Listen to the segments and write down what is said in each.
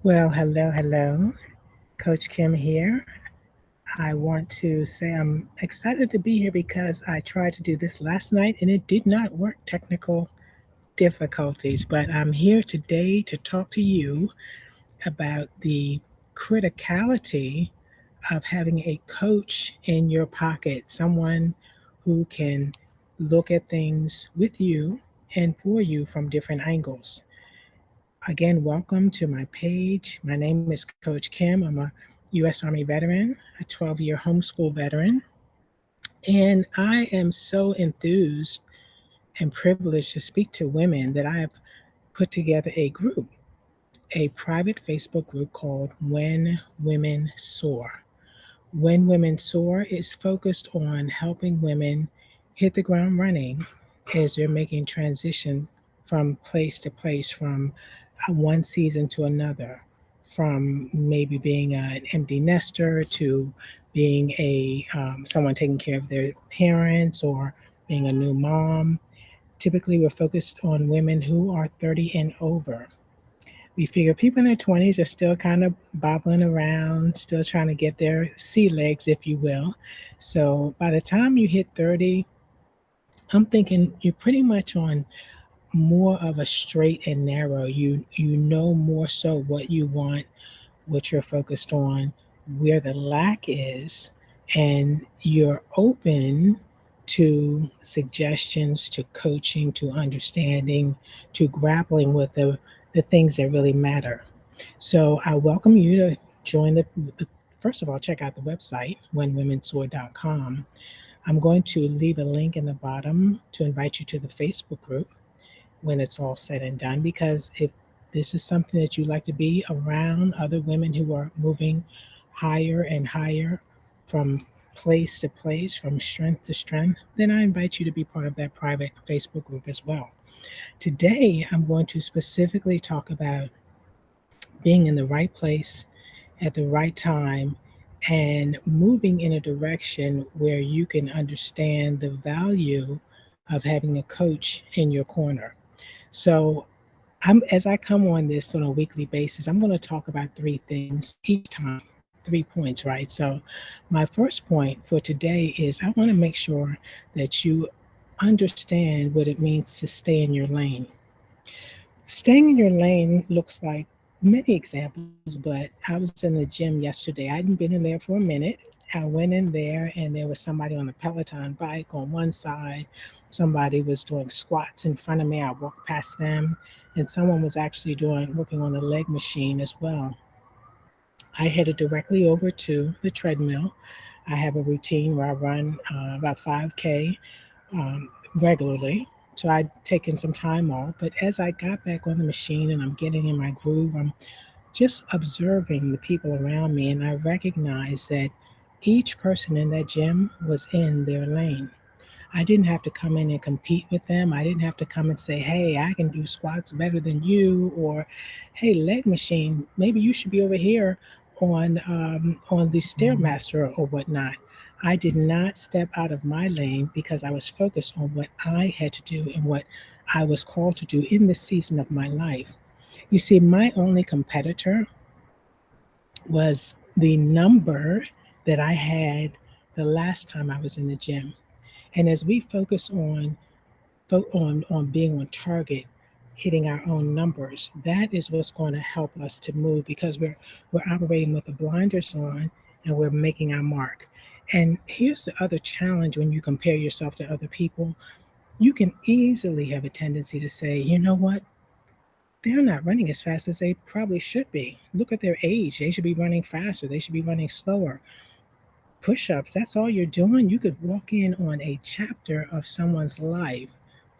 Well, hello. Coach Kim here. I want to say I'm excited to be here because I tried to do this last night and it did not work. Technical difficulties, but I'm here today to talk to you about the criticality of having a coach in your pocket, someone who can look at things with you and for you from different angles. Again, welcome to my page. My name is Coach Kim. I'm a U.S. Army veteran, a 12-year homeschool veteran, and I am so enthused and privileged to speak to women that I have put together a private Facebook group called When Women Soar. When Women Soar is focused on helping women hit the ground running as they're making transition from place to place, from one season to another, from maybe being an empty nester to being a someone taking care of their parents or being a new mom. Typically, we're focused on women who are 30 and over. We figure people in their 20s are still kind of bobbling around, still trying to get their sea legs, if you will. So by the time you hit 30, I'm thinking you're pretty much on more of a straight and narrow. You know more so what you want, what you're focused on, where the lack is, and you're open to suggestions, to coaching, to understanding, to grappling with the things that really matter. So I welcome you to join the first of all, check out the website, whenwomensoar.com. I'm going to leave a link in the bottom to invite you to the Facebook group when it's all said and done, because if this is something that you like to be around other women who are moving higher and higher from place to place, from strength to strength, then I invite you to be part of that private Facebook group as well. Today, I'm going to specifically talk about being in the right place at the right time and moving in a direction where you can understand the value of having a coach in your corner. So, as I come on this on a weekly basis, I'm going to talk about three things each time, 3 points, right? So, my first point for today is I want to make sure that you understand what it means to stay in your lane. Staying in your lane looks like many examples, but I was in the gym yesterday. I hadn't been in there for a minute. I went in there and there was somebody on the Peloton bike on one side. Somebody was doing squats in front of me. I walked past them, and someone was actually working on the leg machine as well. I headed directly over to the treadmill. I have a routine where I run about 5K regularly. So I'd taken some time off. But as I got back on the machine and I'm getting in my groove, I'm just observing the people around me. And I recognized that each person in that gym was in their lane. I didn't have to come in and compete with them. I didn't have to come and say, hey, I can do squats better than you, or hey, leg machine, maybe you should be over here on the stairmaster or whatnot. I did not step out of my lane because I was focused on what I had to do and what I was called to do in this season of my life. You see, my only competitor was the number that I had the last time I was in the gym. And as we focus on being on target, hitting our own numbers, that is what's going to help us to move because we're operating with the blinders on and we're making our mark. And here's the other challenge when you compare yourself to other people. You can easily have a tendency to say, you know what? They're not running as fast as they probably should be. Look at their age. They should be running faster. They should be running slower. Push ups, that's all you're doing. You could walk in on a chapter of someone's life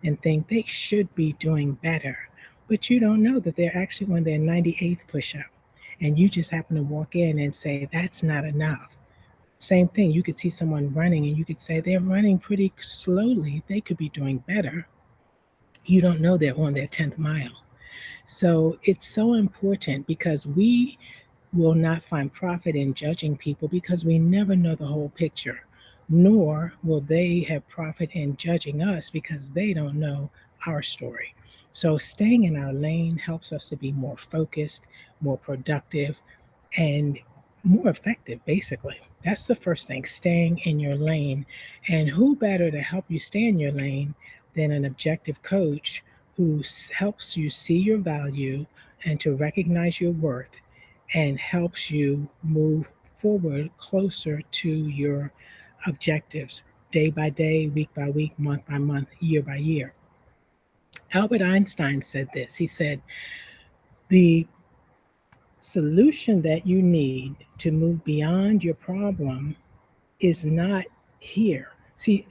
and think they should be doing better, but you don't know that they're actually on their 98th push up. And you just happen to walk in and say, that's not enough. Same thing, you could see someone running and you could say, they're running pretty slowly. They could be doing better. You don't know they're on their 10th mile. So it's so important because we will not find profit in judging people because we never know the whole picture, nor will they have profit in judging us because they don't know our story. So staying in our lane helps us to be more focused, more productive, and more effective, basically. That's the first thing, staying in your lane. And who better to help you stay in your lane than an objective coach who helps you see your value and to recognize your worth and helps you move forward closer to your objectives day by day, week by week, month by month, year by year. Albert Einstein said this. He said, the solution that you need to move beyond your problem is not here. See,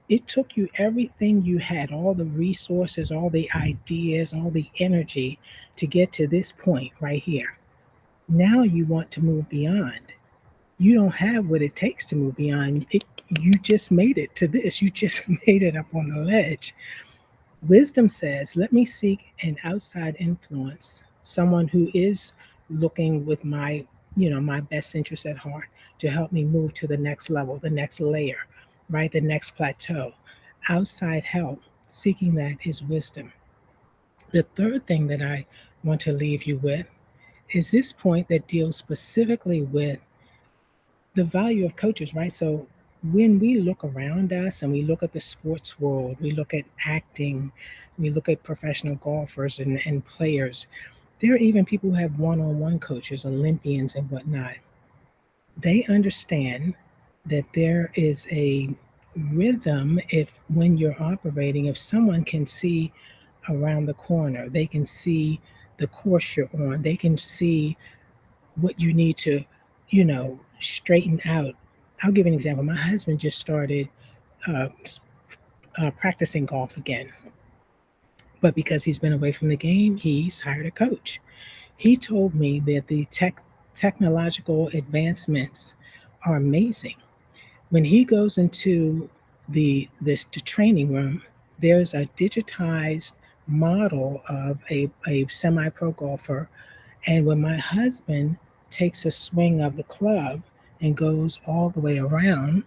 it took you everything you had, all the resources, all the ideas, all the energy to get to this point right here. Now you want to move beyond. You don't have what it takes to move beyond. You just made it to this. You just made it up on the ledge. Wisdom says, let me seek an outside influence, someone who is looking with my best interest at heart to help me move to the next level, the next layer, right? The next plateau. Outside help, seeking that is wisdom. The third thing that I want to leave you with is this point that deals specifically with the value of coaches, right? So when we look around us and we look at the sports world, we look at acting, we look at professional golfers and players, there are even people who have one on one coaches, Olympians and whatnot. They understand that there is a rhythm if when you're operating, if someone can see around the corner, they can see the course you're on, they can see what you need to, straighten out. I'll give an example. My husband just started uh, practicing golf again, but because he's been away from the game, he's hired a coach. He told me that the technological advancements are amazing. When he goes into the training room, there's a digitized model of a semi-pro golfer. And when my husband takes a swing of the club and goes all the way around,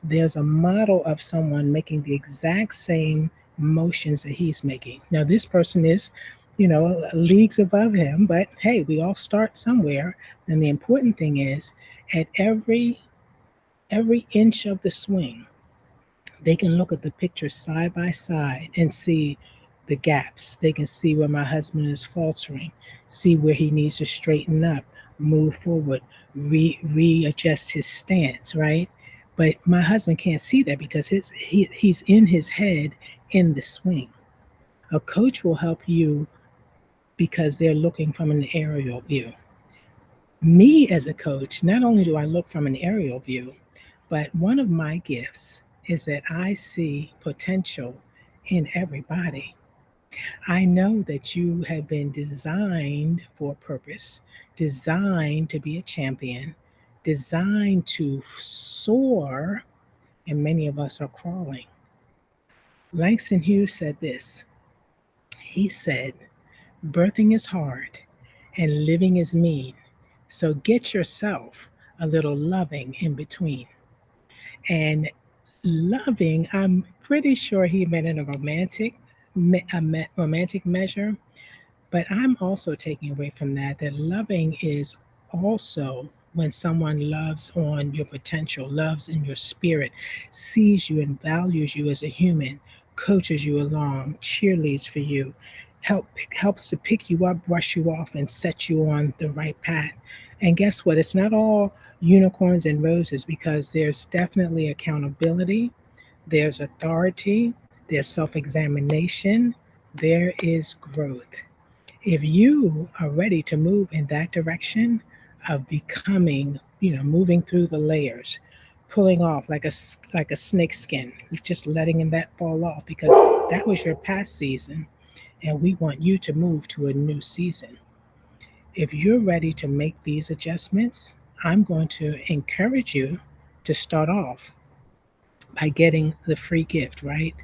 there's a model of someone making the exact same motions that he's making. Now, this person is, leagues above him, but hey, we all start somewhere. And the important thing is, at every inch of the swing, they can look at the picture side by side and see the gaps. They can see where my husband is faltering, see where he needs to straighten up, move forward, readjust his stance, right? But my husband can't see that because he's in his head in the swing. A coach will help you because they're looking from an aerial view. Me as a coach, not only do I look from an aerial view, but one of my gifts is that I see potential in everybody. I know that you have been designed for a purpose, designed to be a champion, designed to soar, and many of us are crawling. Langston Hughes said this. He said, birthing is hard and living is mean. So get yourself a little loving in between. And loving, I'm pretty sure he meant in a romantic measure, but I'm also taking away from that loving is also when someone loves on your potential, loves in your spirit, sees you and values you as a human, coaches you along, cheerleads for you, helps to pick you up, brush you off, and set you on the right path. And guess what? It's not all unicorns and roses because there's definitely accountability, there's authority, there's self examination, there is growth. If you are ready to move in that direction of becoming, moving through the layers, pulling off like a snake skin, just letting that fall off because that was your past season, and we want you to move to a new season. If you're ready to make these adjustments, I'm going to encourage you to start off by getting the free gift, right?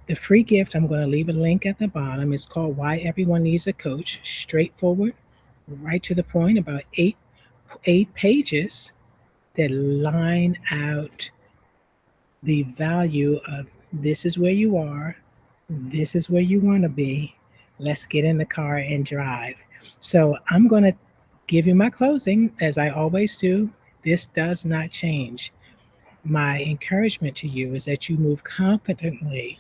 The free gift, I'm going to leave a link at the bottom. It's called Why Everyone Needs a Coach. Straightforward, right to the point, about eight pages that line out the value of this is where you are, this is where you want to be, Let's get in the car and drive. So I'm going to give you my closing, as I always do. This does not change. My encouragement to you is that you move confidently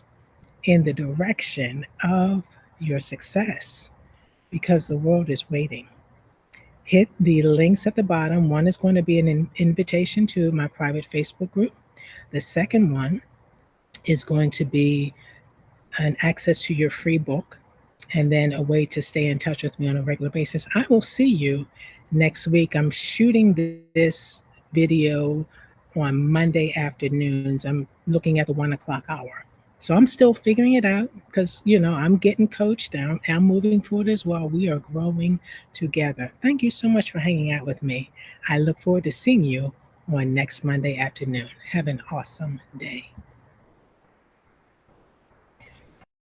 in the direction of your success because the world is waiting. Hit the links at the bottom. One is going to be an invitation to my private Facebook group. The second one is going to be an access to your free book, and then a way to stay in touch with me on a regular basis. I will see you next week. I'm shooting this video on Monday afternoons. I'm looking at the 1 o'clock hour. So I'm still figuring it out because, I'm getting coached down. I'm moving forward as well. We are growing together. Thank you so much for hanging out with me. I look forward to seeing you on next Monday afternoon. Have an awesome day.